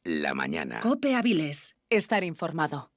la mañana. COPE Avilés. Estar informado.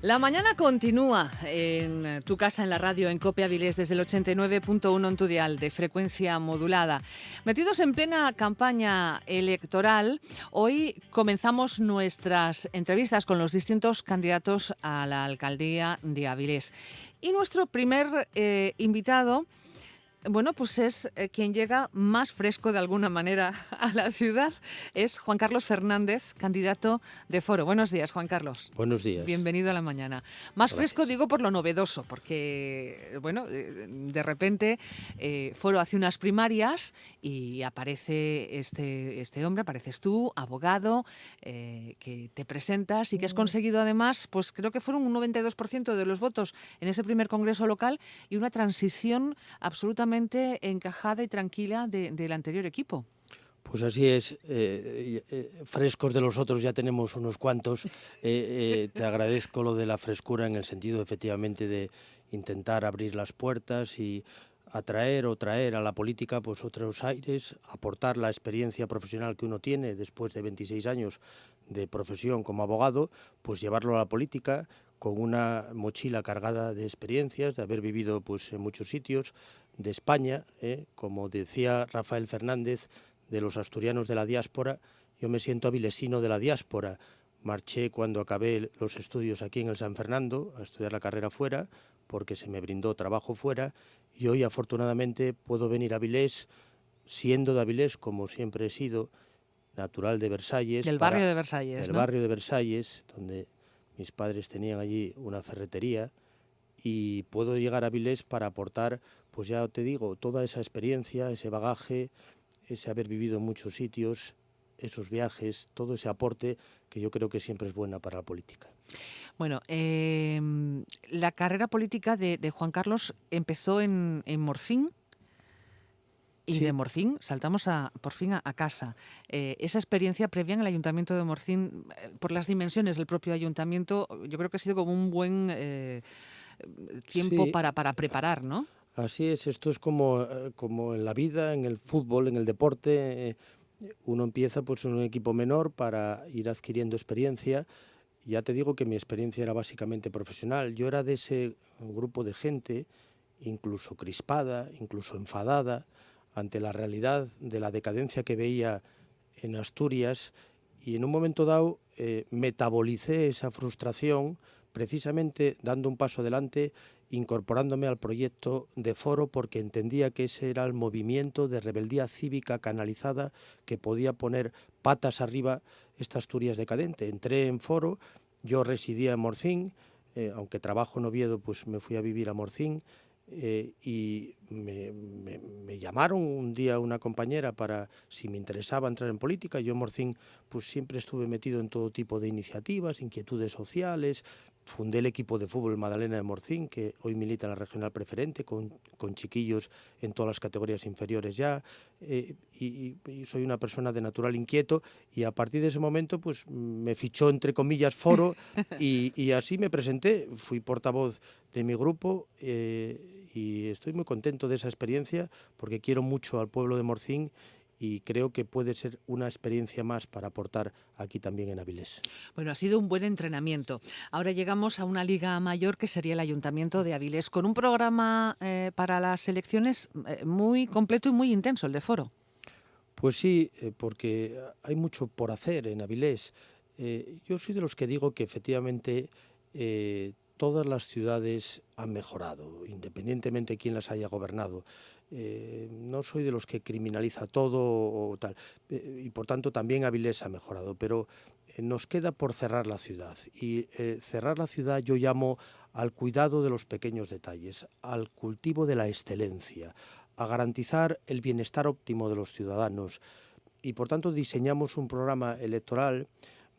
La mañana continúa en tu casa, en la radio, en COPE Avilés, desde el 89.1 en tu dial de frecuencia modulada. Metidos en plena campaña electoral, hoy comenzamos nuestras entrevistas con los distintos candidatos a la alcaldía de Avilés. Y nuestro primer invitado, bueno, pues es quien llega más fresco de alguna manera a la ciudad. Es Juan Carlos Fernández, candidato de Foro. Buenos días, Juan Carlos. Buenos días. Bienvenido a la mañana. Más Gracias. fresco digo por lo novedoso, porque, bueno, de repente Foro hace unas primarias y aparece este hombre, apareces tú, abogado, que te presentas y que has conseguido además, pues creo que fueron un 92% de los votos en ese primer congreso local y una transición absolutamente encajada y tranquila del anterior equipo. Pues así es, frescos de los otros ya tenemos unos cuantos. Te agradezco lo de la frescura en el sentido efectivamente de intentar abrir las puertas y atraer o traer a la política pues otros aires, aportar la experiencia profesional que uno tiene después de 26 años de profesión como abogado, pues llevarlo a la política con una mochila cargada de experiencias, de haber vivido pues en muchos sitios de España, como decía Rafael Fernández, de los asturianos de la diáspora. Yo me siento avilesino de la diáspora. Marché cuando acabé los estudios aquí en el San Fernando a estudiar la carrera fuera, porque se me brindó trabajo fuera, y hoy afortunadamente puedo venir a Avilés, siendo de Avilés como siempre he sido, natural de Versalles. Del barrio de Versalles, del ¿no? barrio de Versalles, donde mis padres tenían allí una ferretería, y puedo llegar a Avilés para aportar, pues ya te digo, toda esa experiencia, ese bagaje, ese haber vivido en muchos sitios, esos viajes, todo ese aporte que yo creo que siempre es buena para la política. Bueno, la carrera política de Juan Carlos empezó en Morcín y Sí. de Morcín saltamos por fin a casa. Esa experiencia previa en el Ayuntamiento de Morcín, por las dimensiones del propio ayuntamiento, yo creo que ha sido como un buen tiempo Sí. para preparar, ¿no? Así es, esto es como en la vida, en el fútbol, en el deporte. Uno empieza pues en un equipo menor para ir adquiriendo experiencia. Ya te digo que mi experiencia era básicamente profesional. Yo era de ese grupo de gente, incluso crispada, incluso enfadada, ante la realidad de la decadencia que veía en Asturias, y en un momento dado metabolicé esa frustración precisamente dando un paso adelante, incorporándome al proyecto de Foro, porque entendía que ese era el movimiento de rebeldía cívica canalizada que podía poner patas arriba esta Asturias decadente. Entré en Foro, yo residía en Morcín, aunque trabajo en Oviedo, pues me fui a vivir a Morcín, y me llamaron un día una compañera para si me interesaba entrar en política. Yo en Morcín pues siempre estuve metido en todo tipo de iniciativas, inquietudes sociales. Fundé el equipo de fútbol Madalena de Morcín, que hoy milita en la regional preferente, con chiquillos en todas las categorías inferiores ya, y soy una persona de natural inquieto, y a partir de ese momento pues me fichó entre comillas Foro, y así me presenté, fui portavoz de mi grupo, y estoy muy contento de esa experiencia porque quiero mucho al pueblo de Morcín y creo que puede ser una experiencia más para aportar aquí también en Avilés. Bueno, ha sido un buen entrenamiento. Ahora llegamos a una liga mayor que sería el Ayuntamiento de Avilés, con un programa para las elecciones muy completo y muy intenso, el de Foro. Pues sí, porque hay mucho por hacer en Avilés. Yo soy de los que digo que efectivamente todas las ciudades han mejorado, independientemente de quién las haya gobernado. No soy de los que criminaliza todo o tal, y por tanto también Avilés ha mejorado, pero nos queda por cerrar la ciudad, y cerrar la ciudad yo llamo al cuidado de los pequeños detalles, al cultivo de la excelencia, a garantizar el bienestar óptimo de los ciudadanos, y por tanto diseñamos un programa electoral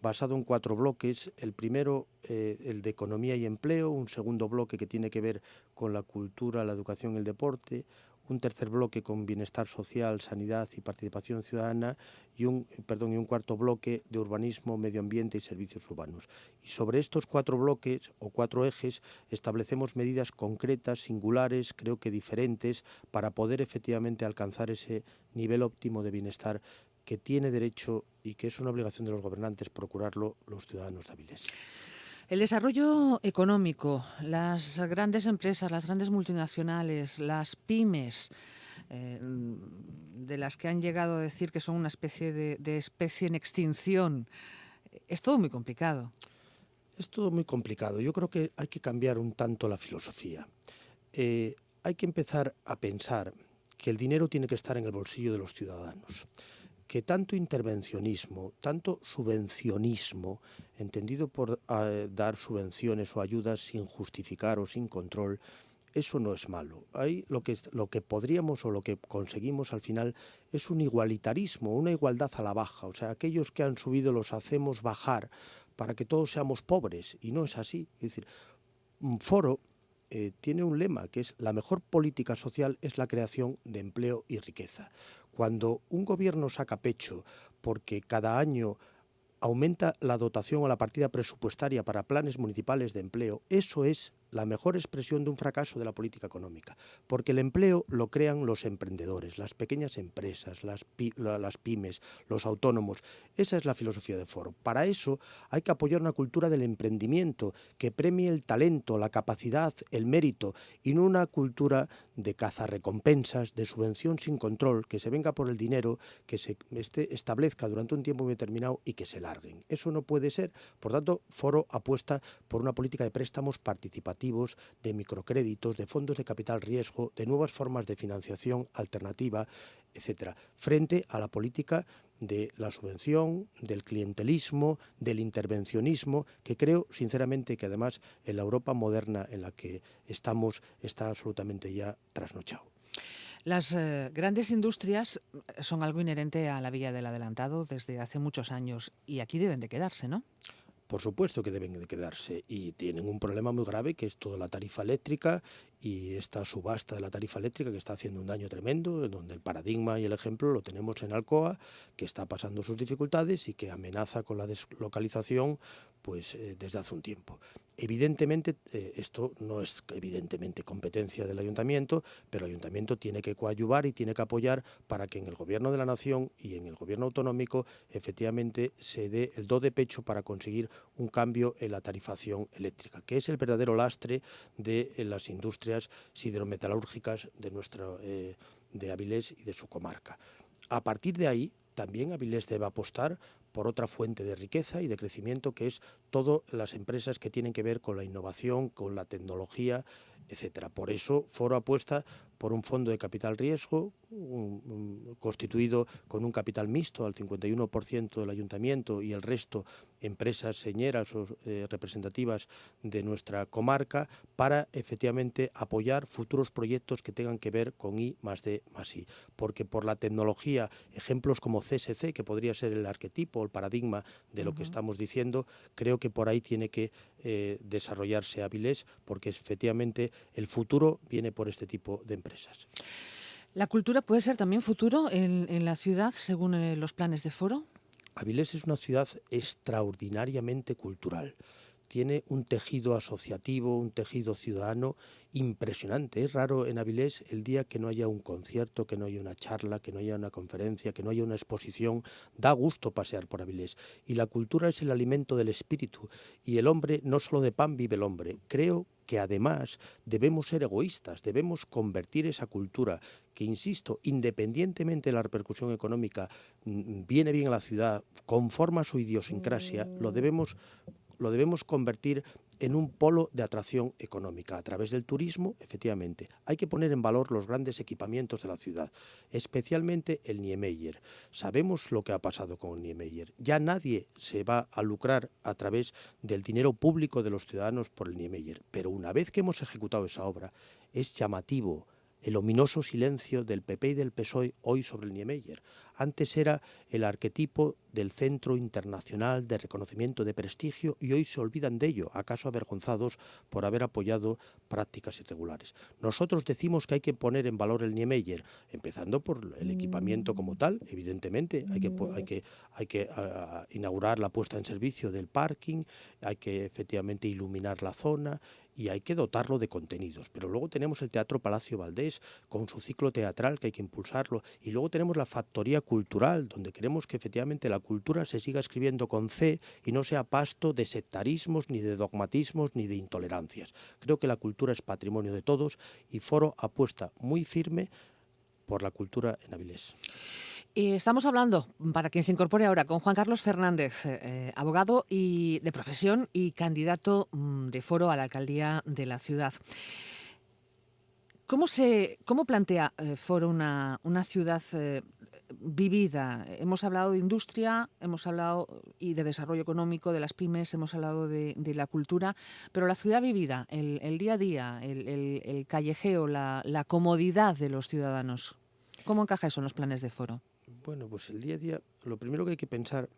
basado en 4 bloques. El primero, el de economía y empleo, un segundo bloque que tiene que ver con la cultura, la educación y el deporte, un tercer bloque con bienestar social, sanidad y participación ciudadana y un cuarto bloque de urbanismo, medio ambiente y servicios urbanos. Y sobre estos 4 bloques o 4 ejes establecemos medidas concretas, singulares, creo que diferentes, para poder efectivamente alcanzar ese nivel óptimo de bienestar que tiene derecho y que es una obligación de los gobernantes procurarlo los ciudadanos de Avilés. El desarrollo económico, las grandes empresas, las grandes multinacionales, las pymes, de las que han llegado a decir que son una especie de especie en extinción, es todo muy complicado. Es todo muy complicado. Yo creo que hay que cambiar un tanto la filosofía. Hay que empezar a pensar que el dinero tiene que estar en el bolsillo de los ciudadanos, que tanto intervencionismo, tanto subvencionismo, entendido por dar subvenciones o ayudas sin justificar o sin control, eso no es malo. Ahí lo que podríamos o lo que conseguimos al final es un igualitarismo, una igualdad a la baja. O sea, aquellos que han subido los hacemos bajar para que todos seamos pobres, y no es así. Es decir, un foro tiene un lema que es: la mejor política social es la creación de empleo y riqueza. Cuando un gobierno saca pecho porque cada año aumenta la dotación o la partida presupuestaria para planes municipales de empleo, eso es la mejor expresión de un fracaso de la política económica, porque el empleo lo crean los emprendedores, las pequeñas empresas, las pymes, los autónomos. Esa es la filosofía de Foro. Para eso hay que apoyar una cultura del emprendimiento que premie el talento, la capacidad, el mérito, y no una cultura de cazarrecompensas, de subvención sin control, que se venga por el dinero, que se establezca durante un tiempo muy determinado y que se larguen. Eso no puede ser. Por tanto, Foro apuesta por una política de préstamos participativos, de microcréditos, de fondos de capital riesgo, de nuevas formas de financiación alternativa, etcétera, frente a la política de la subvención, del clientelismo, del intervencionismo, que creo sinceramente que además en la Europa moderna en la que estamos está absolutamente ya trasnochado. Las grandes industrias son algo inherente a la Villa del Adelantado desde hace muchos años y aquí deben de quedarse, ¿no? Por supuesto que deben de quedarse, y tienen un problema muy grave, que es toda la tarifa eléctrica y esta subasta de la tarifa eléctrica que está haciendo un daño tremendo, donde el paradigma y el ejemplo lo tenemos en Alcoa, que está pasando sus dificultades y que amenaza con la deslocalización pues desde hace un tiempo. Evidentemente, esto no es evidentemente competencia del ayuntamiento, pero el ayuntamiento tiene que coadyuvar y tiene que apoyar para que en el gobierno de la nación y en el gobierno autonómico efectivamente se dé el do de pecho para conseguir un cambio en la tarifación eléctrica, que es el verdadero lastre de las industrias siderometalúrgicas de Avilés y de su comarca. A partir de ahí, también Avilés debe apostar por otra fuente de riqueza y de crecimiento, que es todas las empresas que tienen que ver con la innovación, con la tecnología, etcétera. Por eso, Foro apuesta por un fondo de capital riesgo constituido con un capital mixto al 51% del ayuntamiento y el resto empresas señeras o representativas de nuestra comarca, para efectivamente apoyar futuros proyectos que tengan que ver con I+D+I. Porque por la tecnología, ejemplos como CSC, que podría ser el arquetipo, el paradigma de lo que estamos diciendo, creo que por ahí tiene que desarrollarse Avilés, porque efectivamente el futuro viene por este tipo de empresas. ¿La cultura puede ser también futuro en la ciudad según los planes de Foro? Avilés es una ciudad extraordinariamente cultural. Tiene un tejido asociativo, un tejido ciudadano impresionante. Es raro en Avilés el día que no haya un concierto, que no haya una charla, que no haya una conferencia, que no haya una exposición. Da gusto pasear por Avilés. Y la cultura es el alimento del espíritu. Y el hombre, no solo de pan vive el hombre. Creo que además debemos ser egoístas, debemos convertir esa cultura que, insisto, independientemente de la repercusión económica, viene bien a la ciudad, conforma su idiosincrasia, lo debemos convertir en un polo de atracción económica a través del turismo. Efectivamente, hay que poner en valor los grandes equipamientos de la ciudad, especialmente el Niemeyer. Sabemos lo que ha pasado con el Niemeyer. Ya nadie se va a lucrar a través del dinero público de los ciudadanos por el Niemeyer, pero una vez que hemos ejecutado esa obra, es llamativo el ominoso silencio del PP y del PSOE hoy sobre el Niemeyer. Antes era el arquetipo del Centro Internacional de Reconocimiento de Prestigio y hoy se olvidan de ello, acaso avergonzados por haber apoyado prácticas irregulares. Nosotros decimos que hay que poner en valor el Niemeyer, empezando por el equipamiento como tal, evidentemente, hay que inaugurar la puesta en servicio del parking, hay que efectivamente iluminar la zona y hay que dotarlo de contenidos. Pero luego tenemos el Teatro Palacio Valdés con su ciclo teatral que hay que impulsarlo, y luego tenemos la Factoría Cultural, donde queremos que efectivamente la cultura se siga escribiendo con C y no sea pasto de sectarismos, ni de dogmatismos, ni de intolerancias. Creo que la cultura es patrimonio de todos y Foro apuesta muy firme por la cultura en Avilés. Y estamos hablando, para quien se incorpore ahora, con Juan Carlos Fernández, abogado y de profesión y candidato de Foro a la alcaldía de la ciudad. ¿Cómo plantea Foro una ciudad vivida? Hemos hablado de industria, hemos hablado y de desarrollo económico, de las pymes, hemos hablado de la cultura, pero la ciudad vivida, el día a día, el callejeo, la comodidad de los ciudadanos, ¿cómo encaja eso en los planes de Foro? Bueno, pues el día a día, lo primero que hay que pensar,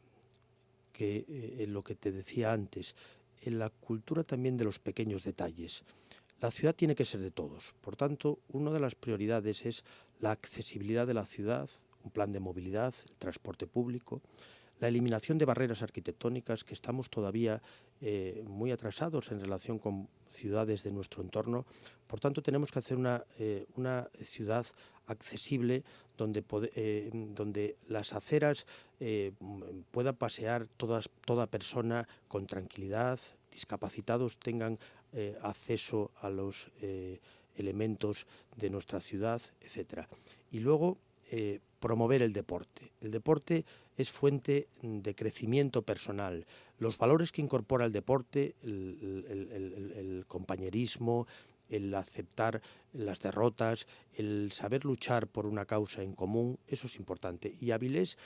que en lo que te decía antes, en la cultura también de los pequeños detalles. La ciudad tiene que ser de todos. Por tanto, una de las prioridades es la accesibilidad de la ciudad, un plan de movilidad, el transporte público, la eliminación de barreras arquitectónicas, que estamos todavía muy atrasados en relación con ciudades de nuestro entorno. Por tanto, tenemos que hacer una ciudad accesible donde las aceras pueda pasear toda persona con tranquilidad, discapacitados tengan acceso a los elementos de nuestra ciudad, etcétera. Y luego promover el deporte. El deporte es fuente de crecimiento personal. Los valores que incorpora el deporte, el compañerismo, el aceptar las derrotas, el saber luchar por una causa en común, eso es importante. Y Avilés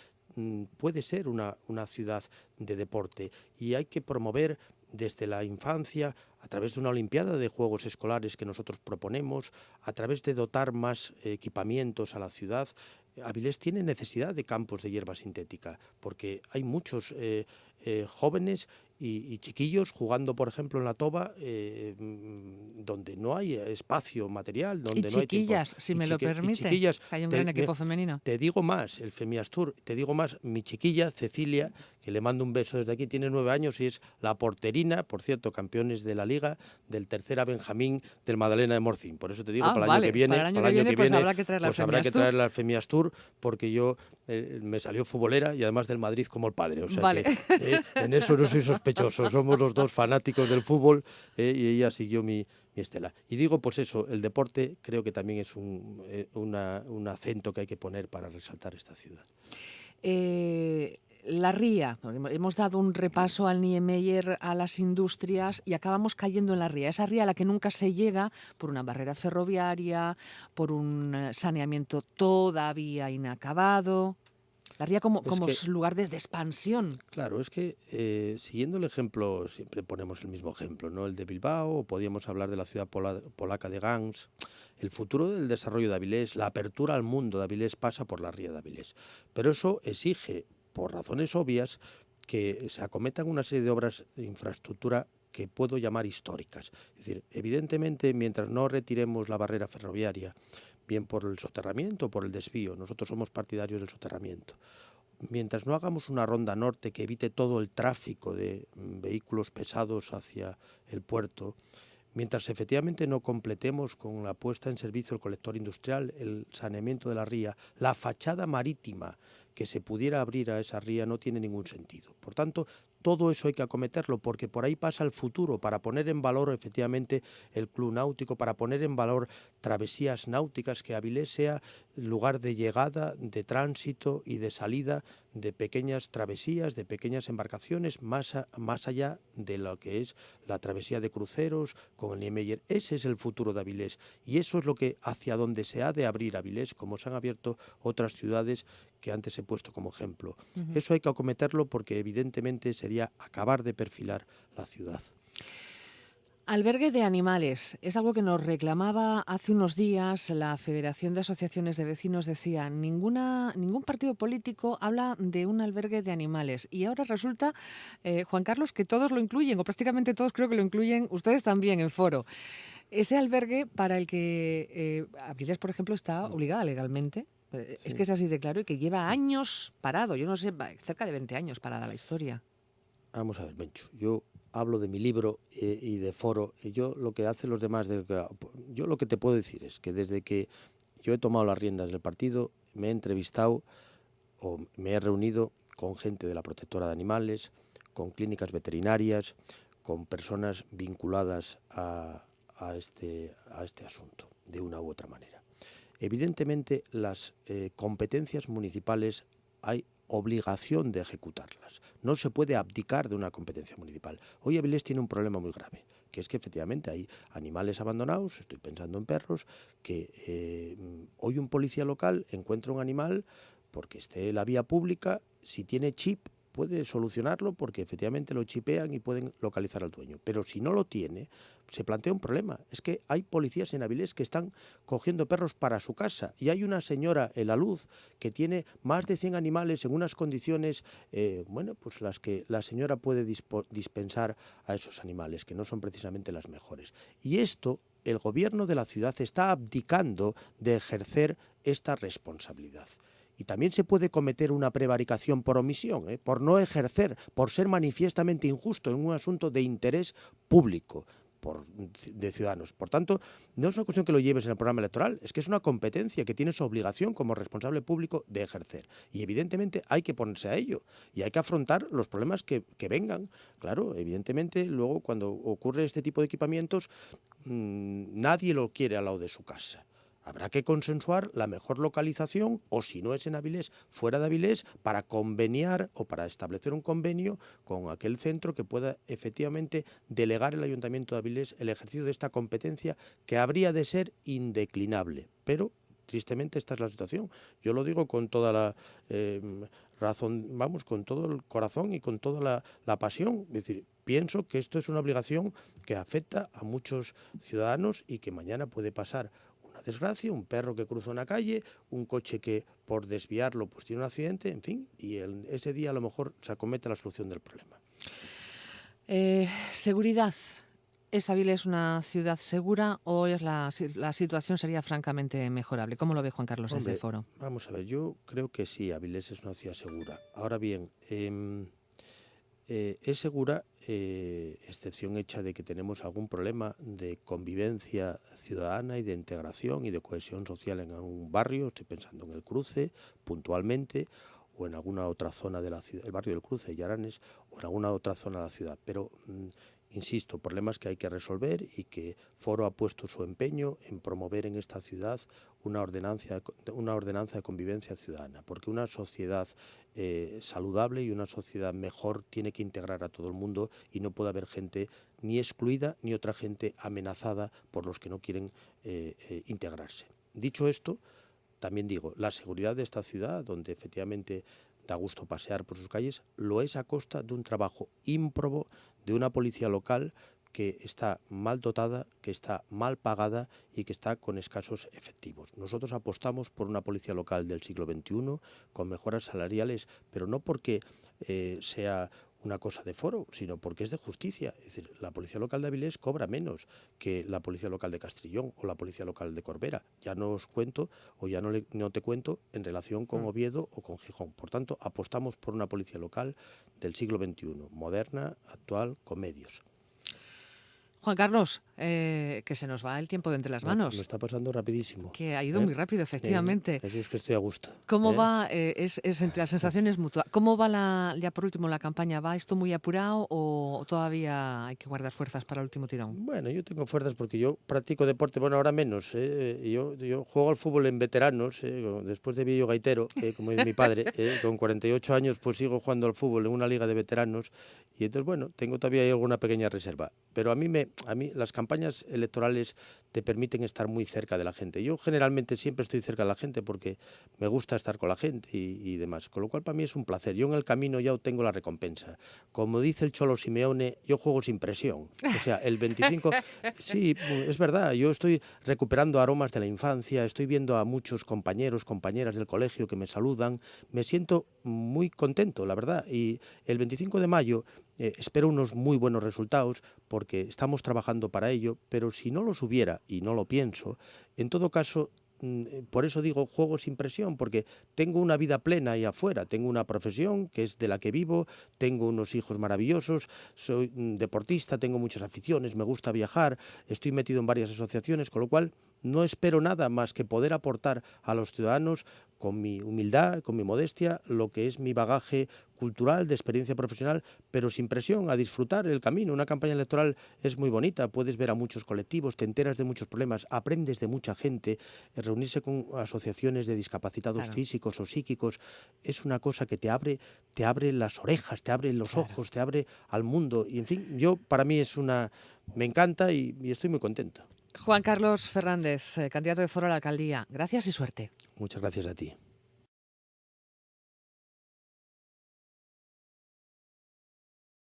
puede ser una ciudad de deporte y hay que promover desde la infancia, a través de una olimpiada de juegos escolares que nosotros proponemos, a través de dotar más equipamientos a la ciudad. Avilés tiene necesidad de campos de hierba sintética, porque hay muchos jóvenes y chiquillos jugando, por ejemplo, en la toba, donde no hay espacio material, donde no hay tiempo. Si me lo permite, hay un gran equipo femenino. Te digo más, el Femiastur, te digo más, mi chiquilla, Cecilia, que le mando un beso desde aquí, tiene 9 años y es la porterina, por cierto, campeones de la Liga, del tercera Benjamín del Magdalena de Morcín. Por eso te digo, para el año que viene, habrá que traerla al Femiastur, porque yo me salió futbolera y además del Madrid como el padre. O sea que en eso no soy sospechoso. Somos los dos fanáticos del fútbol y ella siguió mi estela. Y digo, pues eso, el deporte creo que también es un acento que hay que poner para resaltar esta ciudad. La ría, hemos dado un repaso al Niemeyer, a las industrias y acabamos cayendo en la ría. Esa ría a la que nunca se llega por una barrera ferroviaria, por un saneamiento todavía inacabado. La ría como lugar de expansión. Claro, es que siguiendo el ejemplo, siempre ponemos el mismo ejemplo, ¿no? El de Bilbao, o podíamos hablar de la ciudad polaca de Gans. El futuro del desarrollo de Avilés, la apertura al mundo de Avilés pasa por la ría de Avilés. Pero eso exige, por razones obvias, que se acometan una serie de obras de infraestructura que puedo llamar históricas. Es decir, evidentemente, mientras no retiremos la barrera ferroviaria, bien por el soterramiento o por el desvío, nosotros somos partidarios del soterramiento, mientras no hagamos una ronda norte que evite todo el tráfico de vehículos pesados hacia el puerto, mientras efectivamente no completemos con la puesta en servicio del colector industrial, el saneamiento de la ría, la fachada marítima que se pudiera abrir a esa ría no tiene ningún sentido. Por tanto, todo eso hay que acometerlo porque por ahí pasa el futuro, para poner en valor efectivamente el club náutico, para poner en valor travesías náuticas, que Avilés sea lugar de llegada, de tránsito y de salida de pequeñas travesías, de pequeñas embarcaciones, más allá de lo que es la travesía de cruceros con el Niemeyer. Ese es el futuro de Avilés y eso es lo que hacia donde se ha de abrir Avilés, como se han abierto otras ciudades que antes he puesto como ejemplo. Eso hay que acometerlo porque evidentemente sería acabar de perfilar la ciudad. Albergue de animales. Es algo que nos reclamaba hace unos días la Federación de Asociaciones de Vecinos. Decía, ningún partido político habla de un albergue de animales. Y ahora resulta, Juan Carlos, que todos lo incluyen, o prácticamente todos creo que lo incluyen, ustedes también en Foro. Ese albergue para el que Avilés, por ejemplo, está Mm, obligada legalmente. Es que Sí, es así de claro y que lleva sí. años parado. Yo no sé, cerca de 20 años parada la historia. Vamos a ver, Menchu, yo hablo de mi libro y de Foro, y yo lo que hacen los demás, yo lo que te puedo decir es que desde que yo he tomado las riendas del partido, me he entrevistado o me he reunido con gente de la protectora de animales, con clínicas veterinarias, con personas vinculadas a este asunto, de una u otra manera. Evidentemente, las competencias municipales hay obligación de ejecutarlas. No se puede abdicar de una competencia municipal. Hoy Avilés tiene un problema muy grave, que es que efectivamente hay animales abandonados, estoy pensando en perros, que hoy un policía local encuentra un animal porque esté en la vía pública, si tiene chip puede solucionarlo porque efectivamente lo chipean y pueden localizar al dueño. Pero si no lo tiene, se plantea un problema. Es que hay policías en Avilés que están cogiendo perros para su casa y hay una señora en La Luz que tiene más de 100 animales en unas condiciones, pues las que la señora puede dispensar a esos animales, que no son precisamente las mejores. Y esto, el gobierno de la ciudad está abdicando de ejercer esta responsabilidad. Y también se puede cometer una prevaricación por omisión, por no ejercer, por ser manifiestamente injusto en un asunto de interés público de ciudadanos. Por tanto, no es una cuestión que lo lleves en el programa electoral, es que es una competencia que tienes obligación como responsable público de ejercer. Y evidentemente hay que ponerse a ello y hay que afrontar los problemas que vengan. Claro, evidentemente luego cuando ocurre este tipo de equipamientos, nadie lo quiere al lado de su casa. Habrá que consensuar la mejor localización, o si no es en Avilés, fuera de Avilés, para conveniar o para establecer un convenio con aquel centro que pueda efectivamente delegar el Ayuntamiento de Avilés el ejercicio de esta competencia que habría de ser indeclinable. Pero tristemente esta es la situación. Yo lo digo con toda la razón, vamos, con todo el corazón y con toda la pasión. Es decir, pienso que esto es una obligación que afecta a muchos ciudadanos y que mañana puede pasar una desgracia, un perro que cruza una calle, un coche que por desviarlo pues tiene un accidente, en fin, y ese día a lo mejor se acomete la solución del problema. Seguridad. ¿Es Avilés una ciudad segura o la situación sería francamente mejorable? ¿Cómo lo ve Juan Carlos desde Hombre, Foro? vamos a ver, yo creo que sí, Avilés es una ciudad segura. Ahora bien, es segura, excepción hecha de que tenemos algún problema de convivencia ciudadana y de integración y de cohesión social en algún barrio, estoy pensando en el Cruce, puntualmente, o en alguna otra zona de la ciudad, el barrio del Cruce, Yaranes, o en alguna otra zona de la ciudad. Pero, insisto, problemas que hay que resolver y que Foro ha puesto su empeño en promover en esta ciudad una ordenanza de convivencia ciudadana, porque una sociedad saludable y una sociedad mejor tiene que integrar a todo el mundo y no puede haber gente ni excluida ni otra gente amenazada por los que no quieren integrarse. Dicho esto, también digo, la seguridad de esta ciudad, donde efectivamente da gusto pasear por sus calles, lo es a costa de un trabajo ímprobo de una policía local que está mal dotada, que está mal pagada y que está con escasos efectivos. Nosotros apostamos por una policía local del siglo XXI con mejoras salariales, pero no porque sea una cosa de Foro, sino porque es de justicia. Es decir, la policía local de Avilés cobra menos que la policía local de Castrillón o la policía local de Corbera. Ya no os cuento o ya no te cuento en relación con Oviedo o con Gijón. Por tanto, apostamos por una policía local del siglo XXI, moderna, actual, con medios. Juan Carlos, que se nos va el tiempo de entre las Me manos, está pasando rapidísimo. que ha ido muy rápido, efectivamente. Eso es que estoy a gusto. ¿Cómo va? Es entre las sensaciones mutuas. ¿Cómo va ya por último la campaña? ¿Va esto muy apurado o todavía hay que guardar fuerzas para el último tirón? Bueno, yo tengo fuerzas porque yo practico deporte, bueno, ahora menos. Yo juego al fútbol en veteranos, después de viejo gaitero, como es mi padre, con 48 años pues sigo jugando al fútbol en una liga de veteranos y entonces, bueno, tengo todavía ahí alguna pequeña reserva. Pero a mí me a mí las campañas electorales te permiten estar muy cerca de la gente. Yo generalmente siempre estoy cerca de la gente porque me gusta estar con la gente y demás, con lo cual para mí es un placer. Yo en el camino ya obtengo la recompensa. Como dice el Cholo Simeone, yo juego sin presión. O sea, el 25, sí, es verdad, yo estoy recuperando aromas de la infancia, estoy viendo a muchos compañeros, compañeras del colegio que me saludan, me siento muy contento, la verdad. Y el 25 de mayo espero unos muy buenos resultados porque estamos trabajando para ello, pero si no los hubiera, y no lo pienso, en todo caso, por eso digo juego sin presión, porque tengo una vida plena ahí afuera, tengo una profesión que es de la que vivo, tengo unos hijos maravillosos, soy deportista, tengo muchas aficiones, me gusta viajar, estoy metido en varias asociaciones, con lo cual no espero nada más que poder aportar a los ciudadanos con mi humildad, con mi modestia, lo que es mi bagaje cultural, de experiencia profesional, pero sin presión, a disfrutar el camino. Una campaña electoral es muy bonita, puedes ver a muchos colectivos, te enteras de muchos problemas, aprendes de mucha gente, reunirse con asociaciones de discapacitados Claro, físicos o psíquicos, es una cosa que te abre las orejas, te abre los claro. ojos, te abre al mundo. Y en fin, para mí me encanta y estoy muy contento. Juan Carlos Fernández, candidato de Foro a la alcaldía. Gracias y suerte. Muchas gracias a ti.